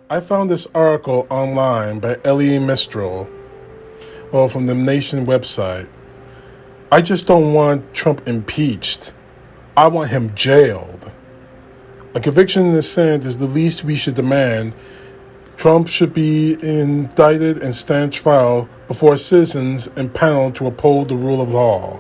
I found this article online by Elie Mystal, from the Nation website. I just don't want Trump impeached. I want him jailed. A conviction in the Senate is the least we should demand. Trump should be indicted and stand trial before citizens impaneled to uphold the rule of law.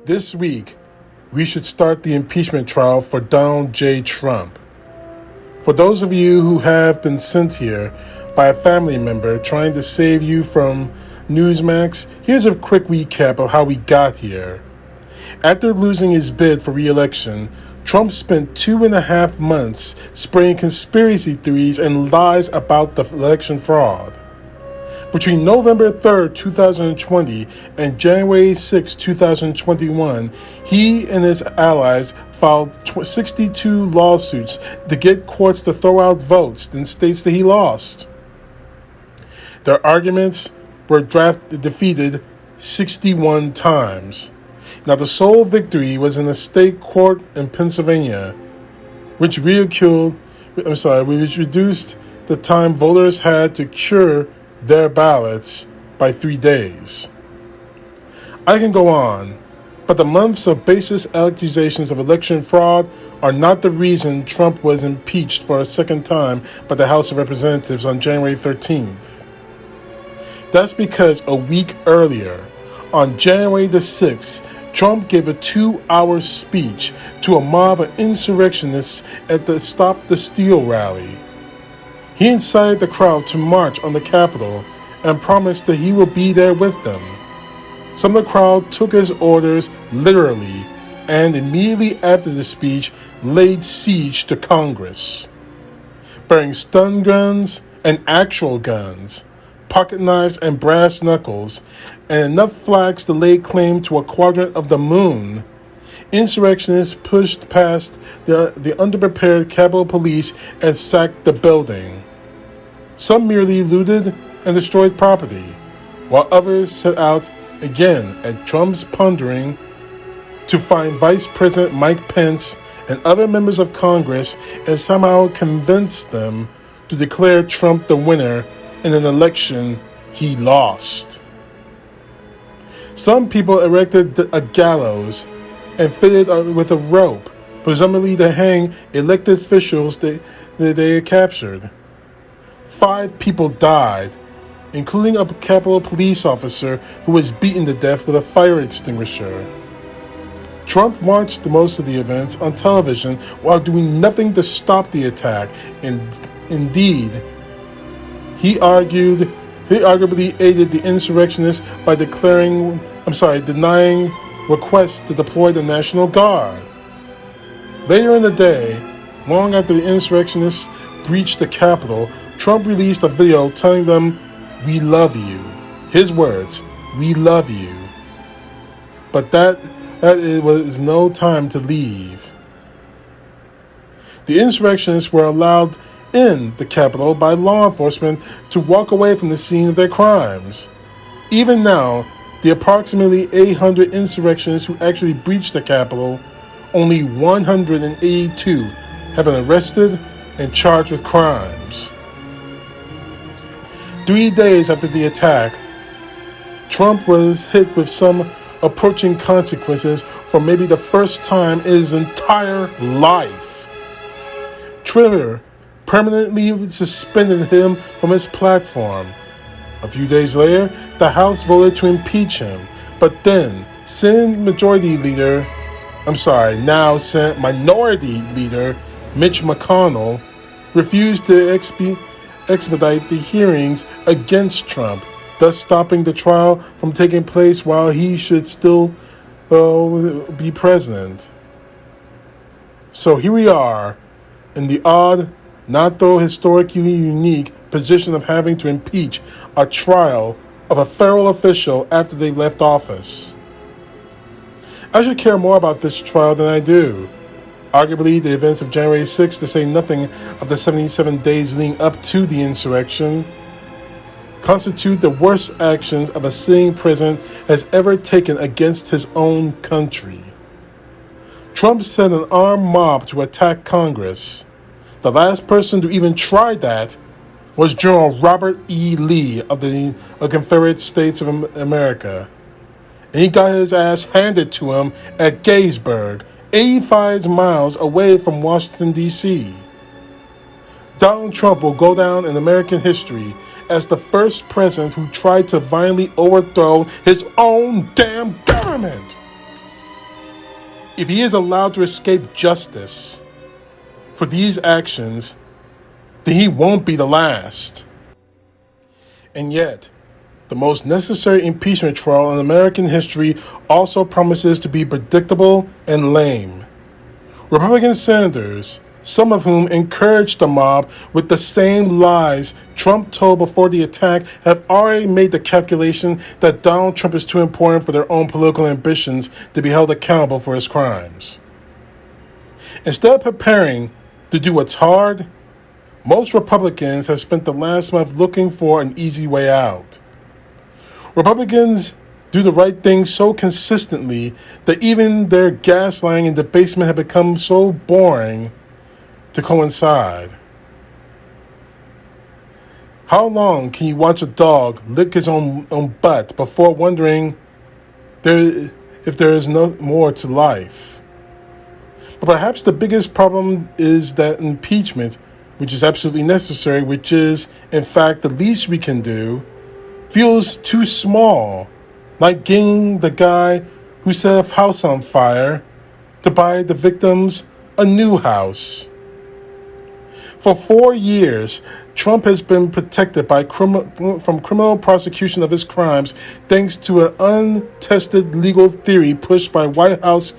This week, we should start the impeachment trial for Donald J. Trump. For those of you who have been sent here by a family member trying to save you from Newsmax, here's a quick recap of how we got here. After losing his bid for re-election, Trump spent 2.5 months spreading conspiracy theories and lies about the election fraud. Between November 3rd, 2020 and January 6, 2021, he and his allies filed 62 lawsuits to get courts to throw out votes in states that he lost. Their arguments were defeated 61 times. Now, the sole victory was in a state court in Pennsylvania, which reduced the time voters had to cure their ballots by 3 days. I can go on, but the months of baseless accusations of election fraud are not the reason Trump was impeached for a second time by the House of Representatives on January 13th. That's because a week earlier, on January the 6th, Trump gave a 2-hour speech to a mob of insurrectionists at the Stop the Steal rally. He incited the crowd to march on the Capitol and promised that he will be there with them. Some of the crowd took his orders literally and immediately after the speech laid siege to Congress, bearing stun guns and actual guns, pocket knives and brass knuckles, and enough flags to lay claim to a quadrant of the moon. Insurrectionists pushed past the underprepared Capitol Police and sacked the building. Some merely looted and destroyed property, while others set out again at Trump's pondering to find Vice President Mike Pence and other members of Congress and somehow convince them to declare Trump the winner in an election he lost. Some people erected a gallows and fitted with a rope, presumably to hang elected officials they had captured. 5 people died, including a Capitol police officer who was beaten to death with a fire extinguisher. Trump watched most of the events on television while doing nothing to stop the attack, and indeed, he arguably aided the insurrectionists by denying requests to deploy the National Guard. Later in the day, long after the insurrectionists breached the Capitol, Trump released a video telling them, "We love you." His words, "We love you." But that it was no time to leave. The insurrectionists were allowed in the Capitol by law enforcement to walk away from the scene of their crimes. Even now, the approximately 800 insurrectionists who actually breached the Capitol, only 182 have been arrested and charged with crimes. 3 days after the attack, Trump was hit with some approaching consequences for maybe the first time in his entire life. Twitter permanently suspended him from his platform. A few days later, the House voted to impeach him, but then Senate Minority Leader Mitch McConnell refused to expedite the hearings against Trump, thus stopping the trial from taking place while he should still be president. So here we are, in the odd, not though historically unique, position of having to impeach a trial of a federal official after they left office. I should care more about this trial than I do. Arguably, the events of January 6th, to say nothing of the 77 days leading up to the insurrection, constitute the worst actions of a sitting president has ever taken against his own country. Trump sent an armed mob to attack Congress. The last person to even try that was General Robert E. Lee of the Confederate States of America. And he got his ass handed to him at Gettysburg, 85 miles away from Washington, D.C. Donald Trump will go down in American history as the first president who tried to violently overthrow his own damn government. If he is allowed to escape justice for these actions, then he won't be the last. And yet, the most necessary impeachment trial in American history also promises to be predictable and lame. Republican senators, some of whom encouraged the mob with the same lies Trump told before the attack, have already made the calculation that Donald Trump is too important for their own political ambitions to be held accountable for his crimes. Instead of preparing to do what's hard, most Republicans have spent the last month looking for an easy way out. Republicans do the right thing so consistently that even their gaslighting and debasement have become so boring to coincide. How long can you watch a dog lick his own butt before wondering if there is no more to life? But perhaps the biggest problem is that impeachment, which is absolutely necessary, which is, in fact, the least we can do, feels too small, like getting the guy who set a house on fire to buy the victims a new house. For 4 years, Trump has been protected from criminal prosecution of his crimes thanks to an untested legal theory pushed by White House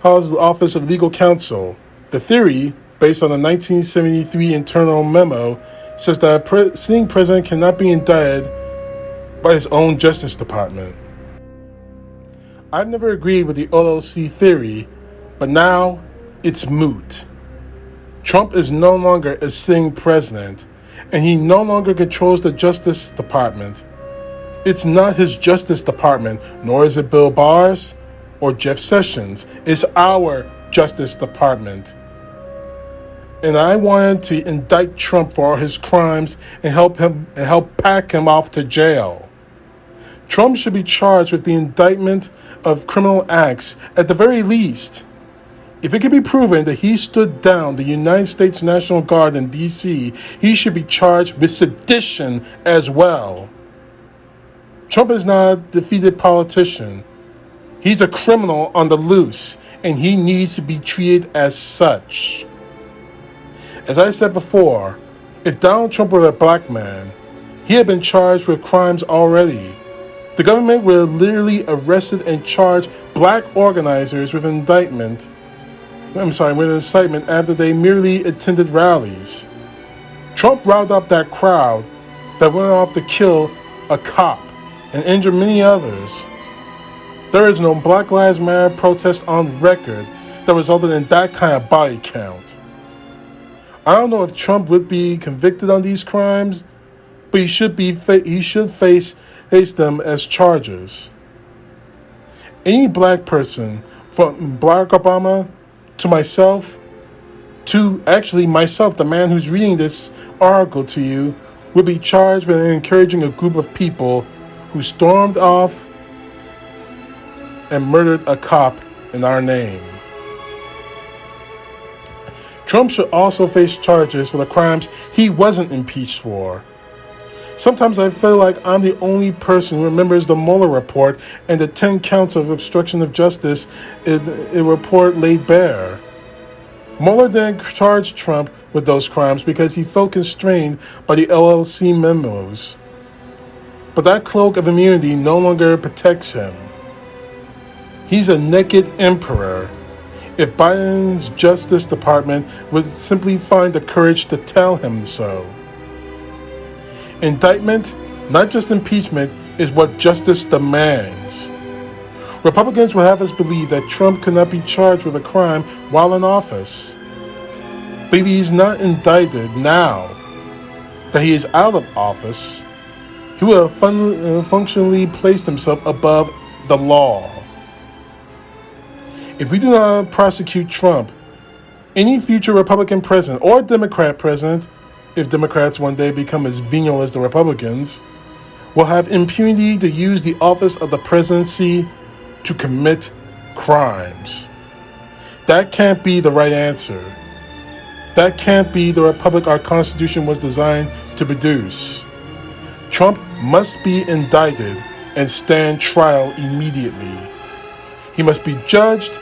Office of Legal Counsel. The theory, based on a 1973 internal memo, says that a sitting president cannot be indicted by his own Justice Department. I've never agreed with the LLC theory, but now it's moot. Trump is no longer a sitting president, and he no longer controls the Justice Department. It's not his Justice Department, nor is it Bill Barr's or Jeff Sessions. It's our Justice Department. And I wanted to indict Trump for all his crimes and help pack him off to jail. Trump should be charged with the indictment of criminal acts at the very least. If it can be proven that he stood down the United States National Guard in D.C., he should be charged with sedition as well. Trump is not a defeated politician. He's a criminal on the loose, and he needs to be treated as such. As I said before, if Donald Trump were a black man, he had been charged with crimes already. The government would have literally arrested and charged black organizers with incitement after they merely attended rallies. Trump riled up that crowd that went off to kill a cop and injure many others. There is no Black Lives Matter protest on record that resulted in that kind of body count. I don't know if Trump would be convicted on these crimes, but he should face them as charges. Any black person, from Barack Obama to myself, to actually myself, the man who's reading this article to you, would be charged with encouraging a group of people who stormed off and murdered a cop in our name. Trump should also face charges for the crimes he wasn't impeached for. Sometimes I feel like I'm the only person who remembers the Mueller report and the 10 counts of obstruction of justice a report laid bare. Mueller then charged Trump with those crimes because he felt constrained by the LLC memos. But that cloak of immunity no longer protects him. He's a naked emperor. If Biden's Justice Department would simply find the courage to tell him so. Indictment, not just impeachment, is what justice demands. Republicans will have us believe that Trump could not be charged with a crime while in office. But if he's not indicted now that he is out of office, he will have functionally placed himself above the law. If we do not prosecute Trump, Any future Republican president or Democrat president, if Democrats one day become as venal as the Republicans, will have impunity to use the office of the presidency to commit crimes. That can't be the right answer. That can't be the republic our Constitution was designed to produce. Trump must be indicted and stand trial immediately. He must be judged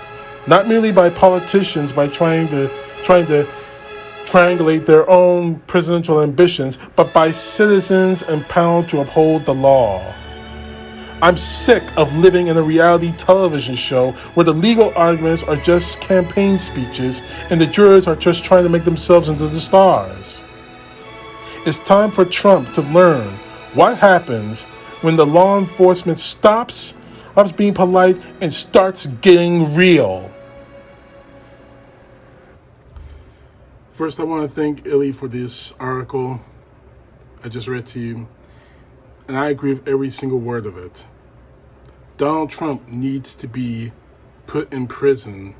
not merely by politicians by trying to triangulate their own presidential ambitions, but by citizens empowered to uphold the law. I'm sick of living in a reality television show where the legal arguments are just campaign speeches and the jurors are just trying to make themselves into the stars. It's time for Trump to learn what happens when the law enforcement stops being polite and starts getting real. First, I want to thank Elie for this article I just read to you, and I agree with every single word of it. Donald Trump needs to be put in prison.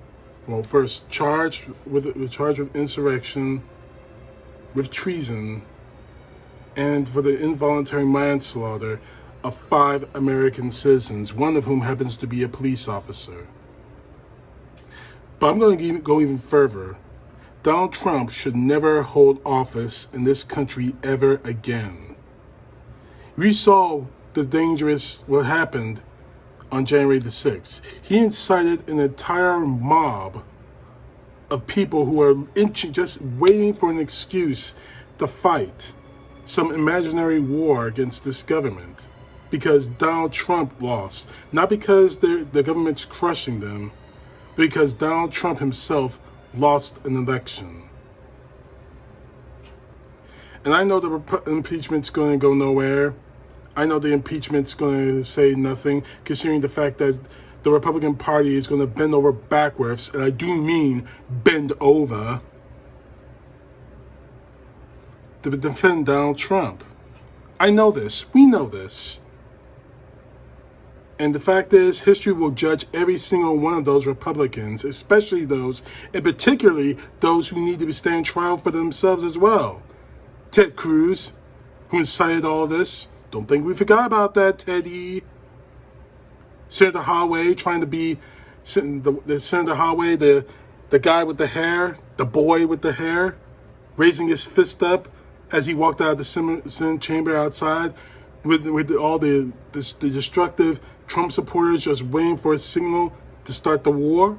Well, first, charged with insurrection, with treason, and for the involuntary manslaughter of 5 American citizens, one of whom happens to be a police officer. But I'm going to go even further. Donald Trump should never hold office in this country ever again. We saw what happened on January the 6th. He incited an entire mob of people who are just waiting for an excuse to fight some imaginary war against this government because Donald Trump lost. Not because the government's crushing them, but because Donald Trump himself lost an election. And I know the impeachment's going to go nowhere. I know the impeachment's going to say nothing, considering the fact that the Republican Party is going to bend over backwards, and I do mean bend over, to defend Donald Trump. I know this. We know this. And the fact is, history will judge every single one of those Republicans, especially those, and particularly those who need to stand trial for themselves as well. Ted Cruz, who incited all this. Don't think we forgot about that, Teddy. Senator Holloway trying to be the Senator Holloway, the guy with the hair, the boy with the hair, raising his fist up as he walked out of the Senate chamber outside with all the destructive Trump supporters just waiting for a signal to start the war.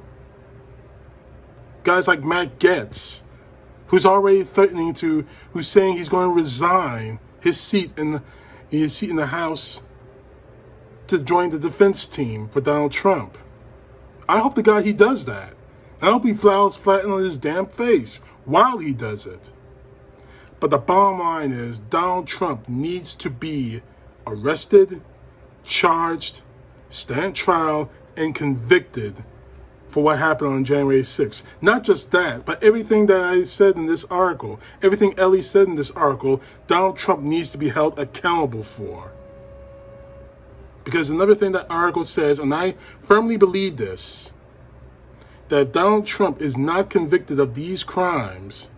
Guys like Matt Gaetz, who's already who's saying he's going to resign his seat in the House to join the defense team for Donald Trump. I hope the guy he does that. I hope he flies flat on his damn face while he does it. But the bottom line is Donald Trump needs to be arrested, charged, stand trial, and convicted for what happened on January 6th. Not just that, but everything that I said in this article, everything Elie said in this article, Donald Trump needs to be held accountable for. Because another thing that article says, and I firmly believe this, that if Donald Trump is not convicted of these crimes,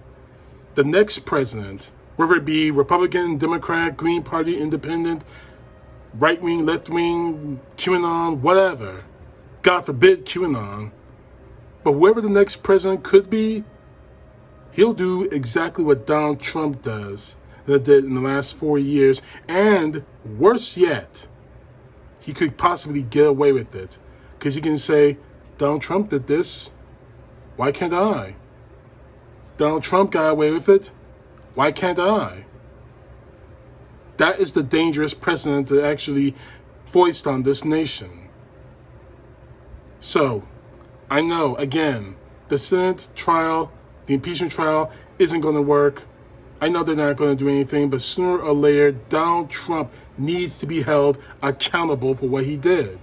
the next president, whether it be Republican, Democrat, Green Party, Independent, right-wing, left-wing, QAnon, whatever, God forbid QAnon, but whoever the next president could be, he'll do exactly what Donald Trump did in the last 4 years, and worse yet, he could possibly get away with it. Because he can say, Donald Trump did this, why can't I? Donald Trump got away with it, why can't I? That is the dangerous precedent to actually foist on this nation. So, I know, again, the Senate trial, the impeachment trial, isn't going to work. I know they're not going to do anything, but sooner or later, Donald Trump needs to be held accountable for what he did.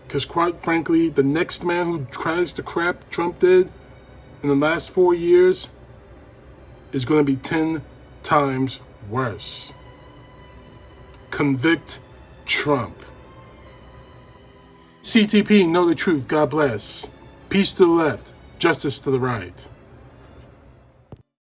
Because quite frankly, the next man who tries the crap Trump did in the last 4 years is going to be 10 times worse. Convict Trump. CTP, know the truth. God bless. Peace to the left. Justice to the right.